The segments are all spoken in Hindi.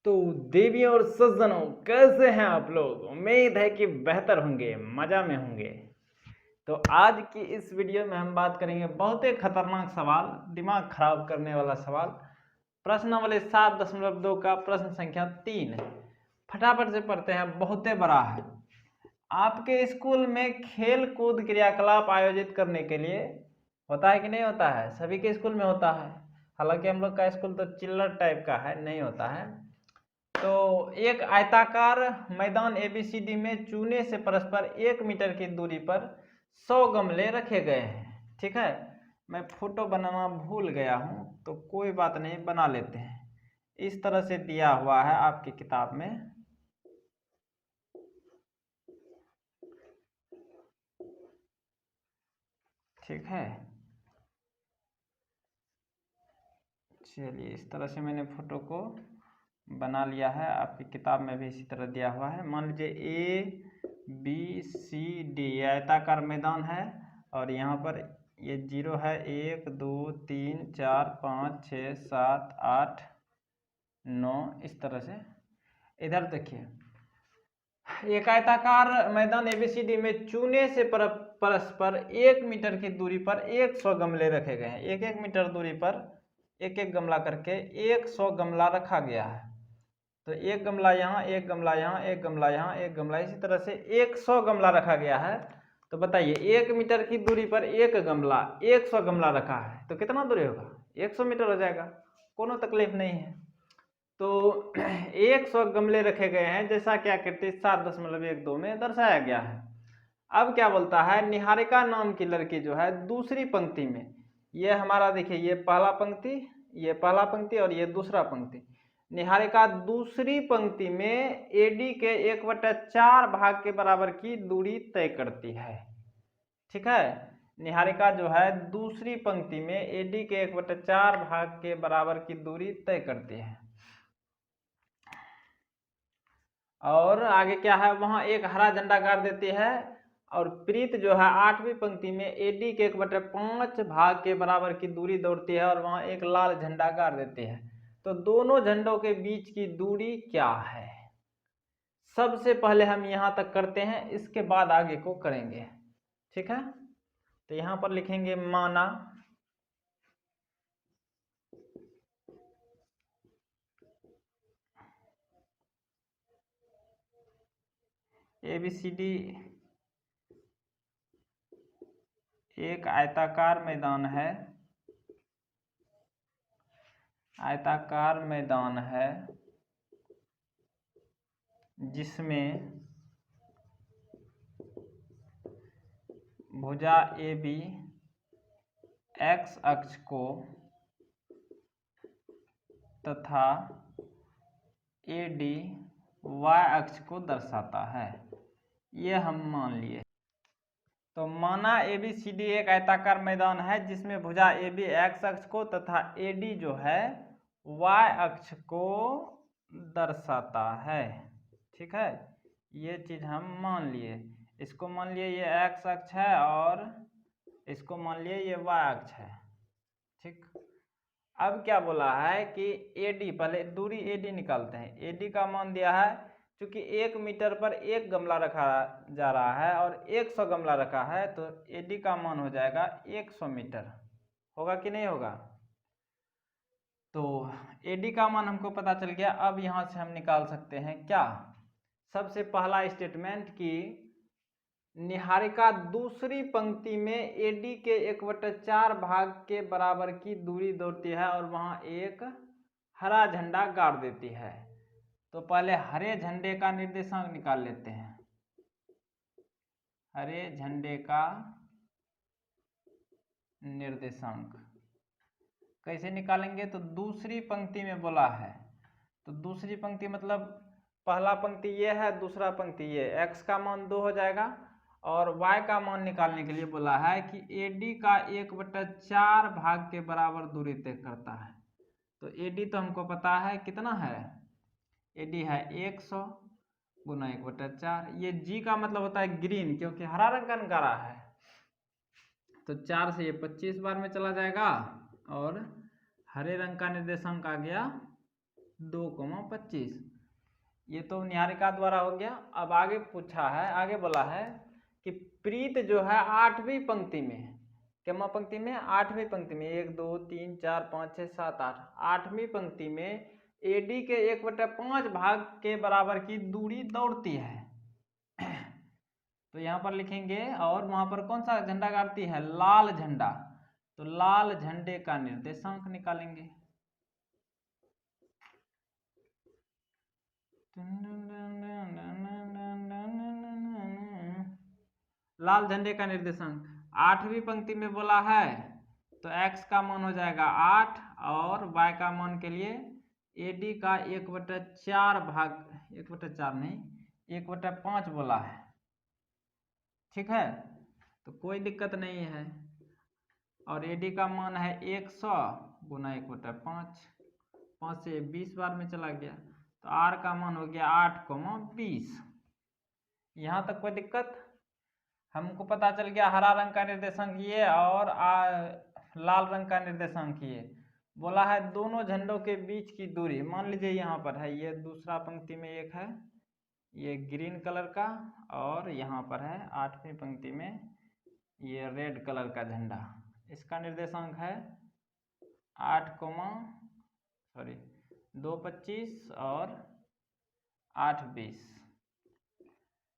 तो देवियों और सज्जनों, कैसे हैं आप लोग। उम्मीद है कि बेहतर होंगे, मजा में होंगे। तो आज की इस वीडियो में हम बात करेंगे बहुत ही खतरनाक सवाल, दिमाग खराब करने वाला सवाल। प्रश्नावली 7.2 का प्रश्न संख्या 3। फटाफट से पढ़ते हैं, बहुत ही बड़ा है। आपके स्कूल में खेल कूद क्रियाकलाप आयोजित करने के लिए होता है कि नहीं होता है? सभी के स्कूल में होता है। हालांकि हम लोग का स्कूल तो चिल्लर टाइप का है, नहीं होता है। तो एक आयताकार मैदान ABCD में चूने से परस्पर 1 मीटर की दूरी पर 100 गमले रखे गए हैं। ठीक है, मैं फोटो बनाना भूल गया हूं, तो कोई बात नहीं, बना लेते हैं। इस तरह से दिया हुआ है आपकी किताब में। ठीक है, चलिए, इस तरह से मैंने फोटो को बना लिया है। आपकी किताब में भी इसी तरह दिया हुआ है। मान लीजिए ABCD आयताकार मैदान है, और यहाँ पर ये 0 है। 1 2 3 4 5 6 7 8 9, इस तरह से। इधर देखिए, एक आयताकार मैदान ABCD में चूने से परस्पर 1 मीटर की दूरी पर 100 गमले रखे गए हैं। 1-1 मीटर दूरी पर एक एक गमला करके 100 गमला रखा गया है। तो एक गमला यहाँ, एक गमला यहाँ, एक गमला यहाँ, एक गमला, इसी तरह से 100 गमला रखा गया है। तो बताइए, 1 मीटर की दूरी पर एक गमला, 100 गमला रखा है, तो कितना दूरी होगा? 100 मीटर हो जाएगा, कोनो तकलीफ नहीं है। तो 100 गमले रखे गए हैं, जैसा कि आकृति 7.12 में दर्शाया गया है। अब क्या बोलता है, निहारिका नाम की लड़की जो है दूसरी पंक्ति में, ये हमारा देखिए, ये पहला पंक्ति, ये पहला पंक्ति और ये दूसरा पंक्ति। निहारिका दूसरी पंक्ति में AD के 1/4 भाग के बराबर की दूरी तय करती है। ठीक है, निहारिका जो है दूसरी पंक्ति में AD के 1/4 भाग के बराबर की दूरी तय करती है। और आगे क्या है, वहां एक हरा झंडा गाड़ देती है। और प्रीत जो है 8वीं पंक्ति में AD के 1/5 भाग के बराबर की दूरी दौड़ती है, और वहां एक लाल झंडा गाड़ देती है। तो दोनों झंडों के बीच की दूरी क्या है? सबसे पहले हम यहाँ तक करते हैं, इसके बाद आगे को करेंगे। ठीक है, तो यहाँ पर लिखेंगे माना ABCD एक आयताकार मैदान है, आयताकार मैदान है जिसमें भुजा AB x अक्ष को तथा AD y अक्ष को दर्शाता है। ये हम मान लिए। तो माना ABCD एक आयताकार मैदान है जिसमें भुजा AB x अक्ष को तथा AD जो है y अक्ष को दर्शाता है। ठीक है, ये चीज हम मान लिए। इसको मान लिए ये x अक्ष है, और इसको मान लिए ये y अक्ष है। ठीक, अब क्या बोला है कि AD, पहले दूरी AD निकालते हैं। AD का मान दिया है, क्योंकि 1 मीटर पर एक गमला रखा जा रहा है और 100 गमला रखा है, तो AD का मान हो जाएगा 100 मीटर। होगा कि नहीं होगा? तो AD का मान हमको पता चल गया। अब यहाँ से हम निकाल सकते हैं क्या? सबसे पहला स्टेटमेंट कि निहारिका दूसरी पंक्ति में AD के 1/4 भाग के बराबर की दूरी दौड़ती है, और वहां एक हरा झंडा गाड़ देती है। तो पहले हरे झंडे का निर्देशांक निकाल लेते हैं। हरे झंडे का निर्देशांक कैसे निकालेंगे? तो दूसरी पंक्ति में बोला है, तो दूसरी पंक्ति मतलब पहला पंक्ति ये है, दूसरा पंक्ति ये, x का मान 2 हो जाएगा। और y का मान निकालने के लिए बोला है कि AD का 1/4 भाग के बराबर दूरी तय करता है। तो AD तो हमको पता है कितना है, AD है 100 गुना 1/4। ये G का मतलब होता है ग्रीन, क्योंकि हरा रंग का नगारा है। तो 4 से ये 25 बार में चला जाएगा, और हरे रंग का निर्देशांक आ गया 2,25। ये तो निहारिका द्वारा हो गया। अब आगे पूछा है, आगे बोला है कि प्रीत जो है 8वीं पंक्ति में, क्या पंक्ति में? 8वीं पंक्ति में, 1 2 3 4 5 6 7 8, 8वीं पंक्ति में AD के 1/5 भाग के बराबर की दूरी दौड़ती है। तो यहाँ पर लिखेंगे, और वहां पर कौन सा झंडा गाड़ती है? लाल झंडा। तो लाल झंडे का निर्देशांक निकालेंगे। लाल झंडे का निर्देशांक 8वीं पंक्ति में बोला है, तो x का मान हो जाएगा 8, और y का मान के लिए AD का 1/4 भाग, 1/4 नहीं 1/5 बोला है। ठीक है, तो कोई दिक्कत नहीं है। और AD का मान है 100 गुना 1/5, 5 से 20 बार में चला गया, तो R का मान हो गया 8,20। यहाँ तक कोई दिक्कत? हमको पता चल गया हरा रंग का निर्देशांक ये, और लाल रंग का निर्देशांक ये। बोला है दोनों झंडों के बीच की दूरी, मान लीजिए यहाँ पर है, ये दूसरा पंक्ति में एक है ये ग्रीन कलर का, और यहाँ पर है 8वीं पंक्ति में ये रेड कलर का झंडा। इसका निर्देशांक है 2,25 और 8,20।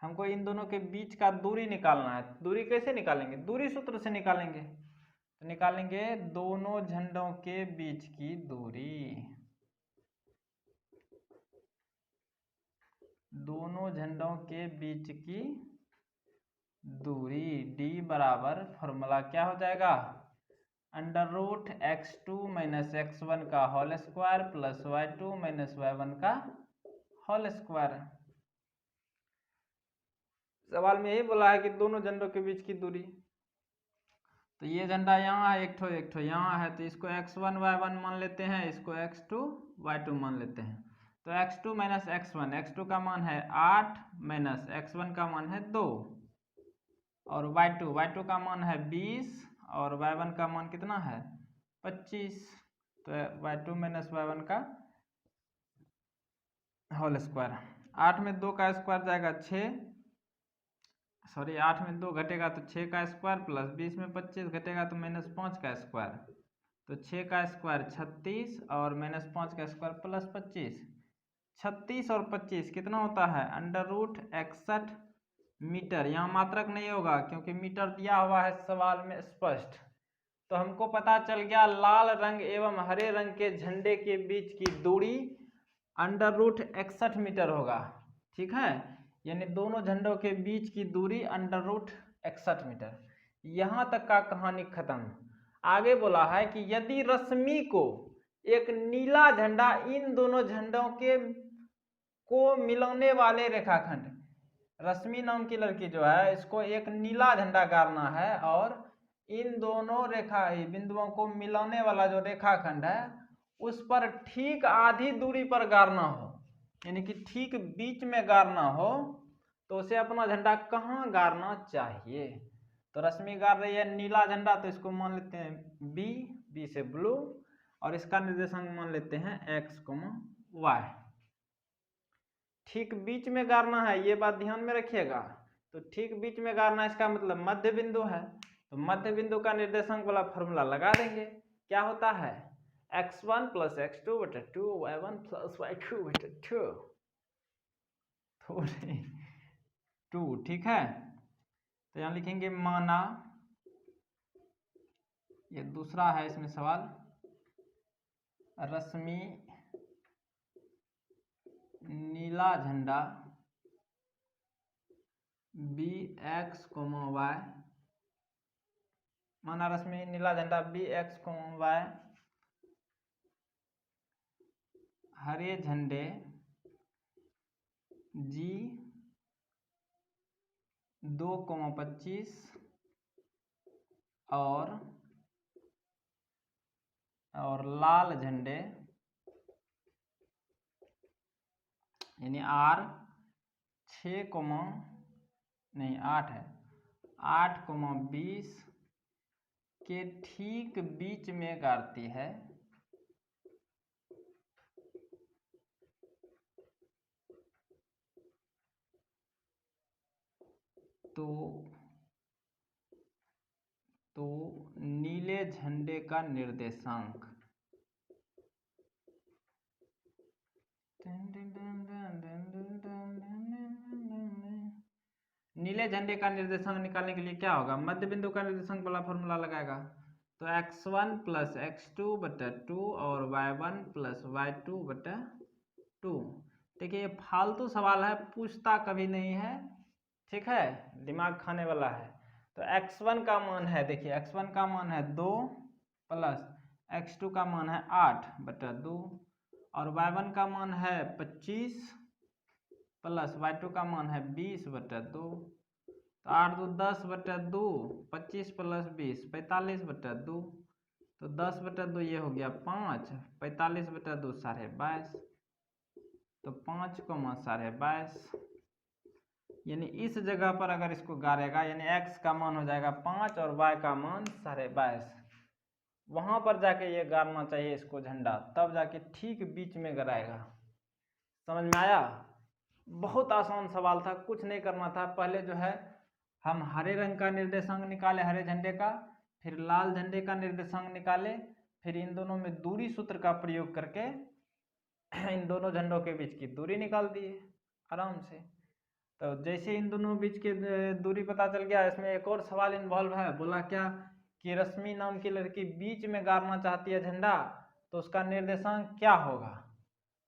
हमको इन दोनों के बीच का दूरी निकालना है। दूरी कैसे निकालेंगे? दूरी सूत्र से निकालेंगे। तो निकालेंगे दोनों झंडों के बीच की दूरी, दोनों झंडों के बीच की दूरी D बराबर, फॉर्मूला क्या हो जाएगा? √x2 - x1 का whole square plus y2 - y1 का होल स्क्वायर। सवाल में यही बोला है कि दोनों झंडों के बीच की दूरी। तो ये झंडा यहाँ है, एक ठो यहाँ है, तो इसको x1 y1 मान लेते हैं, इसको x2 y2 मान लेते हैं। तो x2 - x1, x2 का मान है 8 माइनस x1 का मान है 2, और y2 का मान है 20, और y1 का मान कितना है? 25। तो y2 - y1 का होल स्क्वायर। 8 में 2 का स्क्वायर जाएगा 6, सॉरी 8 में 2 घटेगा तो 6 का स्क्वायर, प्लस 20 में 25 घटेगा तो -5 का स्क्वायर, तो 6 का स्क्वायर 36, और -5 का स्क्वायर प्लस 25। 36 और 25 कितना होता है? √61 मीटर। यहाँ मात्रक नहीं होगा क्योंकि मीटर दिया हुआ है सवाल में स्पष्ट। तो हमको पता चल गया लाल रंग एवं हरे रंग के झंडे के बीच की दूरी √61 मीटर होगा। ठीक है, यानी दोनों झंडों के बीच की दूरी √61 मीटर। यहाँ तक का कहानी खत्म। आगे बोला है कि यदि रश्मि को एक नीला झंडा इन दोनों झंडों के को मिलाने वाले रेखाखंड, रश्मि नाम की लड़की जो है इसको एक नीला झंडा गाड़ना है, और इन दोनों रेखा बिंदुओं को मिलाने वाला जो रेखाखंड है उस पर ठीक आधी दूरी पर गाड़ना हो, यानी कि ठीक बीच में गाड़ना हो, तो उसे अपना झंडा कहाँ गाड़ना चाहिए? तो रश्मि गाड़ रही है नीला झंडा, तो इसको मान लेते हैं बी से ब्लू, और इसका निर्देशांक मान लेते हैं x, y। ठीक बीच में गाड़ना है, ये बात ध्यान में रखिएगा। तो ठीक बीच में गाड़ना, इसका मतलब मध्य बिंदु है, तो मध्य बिंदु का निर्देशांक वाला फॉर्मूला लगा देंगे। क्या होता है? x1 + x2/2 y1 + y2/2 2। ठीक है, तो यहाँ लिखेंगे माना, ये दूसरा है इसमें सवाल, रश्मि नीला झंडा bx, y, माना रश्मि नीला झंडा bx, y हरे झंडे g 2,25 और लाल झंडे यानी R 8 है, 8,20 के ठीक बीच में गाड़ती है, तो नीले झंडे का निर्देशांक नीले झंडे का निर्देशांक निकालने के लिए क्या होगा, मध्य बिंदु का निर्देशांक वाला फॉर्मूला लगाएगा। तो x1 प्लस x2 बटा 2 और y1 प्लस y2 बटा 2। देखिए ये फालतू सवाल है, पूछता कभी नहीं है, ठीक है, दिमाग खाने वाला है। तो x1 का मान है, देखिए x1 का मान है 2 प्लस x2 का मान है 8 बटा 2 और y1 का मान है 25 प्लस y2 का मान है 20 बटा 2। तो 8 2 10 बटा 2, 25 प्लस 20 45 बटा 2। तो 10 बटा 2 ये हो गया 5, 45 बटा 2 22.5। तो 5 को 22.5, यानी इस जगह पर अगर इसको गाड़ेगा यानी x का मान हो जाएगा 5 और y का मान 22.5। वहां पर जाके ये गाड़ना चाहिए इसको झंडा, तब जाके ठीक बीच में गड़ाएगा। समझ में आया? बहुत आसान सवाल था, कुछ नहीं करना था। पहले जो है हम हरे रंग का निर्देशांक निकाले हरे झंडे का, फिर लाल झंडे का निर्देशांक निकाले, फिर इन दोनों में दूरी सूत्र का प्रयोग करके इन दोनों झंडों के बीच की दूरी निकाल दिए आराम से। तो जैसे इन दोनों बीच की दूरी पता चल गया, इसमें एक और सवाल इन्वॉल्व है। बोला क्या कि रश्मि नाम की लड़की बीच में गाड़ना चाहती है झंडा, तो उसका निर्देशांक क्या होगा।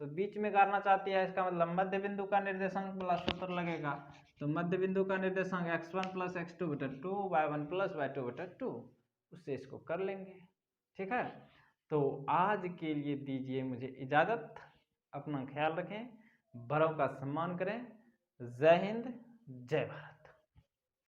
तो बीच में गाड़ना चाहती है, इसका मतलब मध्य बिंदु का निर्देशांक वाला सूत्र लगेगा। तो मध्य बिंदु का निर्देशांक x1 प्लस x2 बटा 2 y1 प्लस y2 बटा 2, उससे इसको कर लेंगे। ठीक है, तो आज के लिए दीजिए मुझे इजाज़त। अपना ख्याल रखें, बड़ों का सम्मान करें। जय हिंद, जय भारत।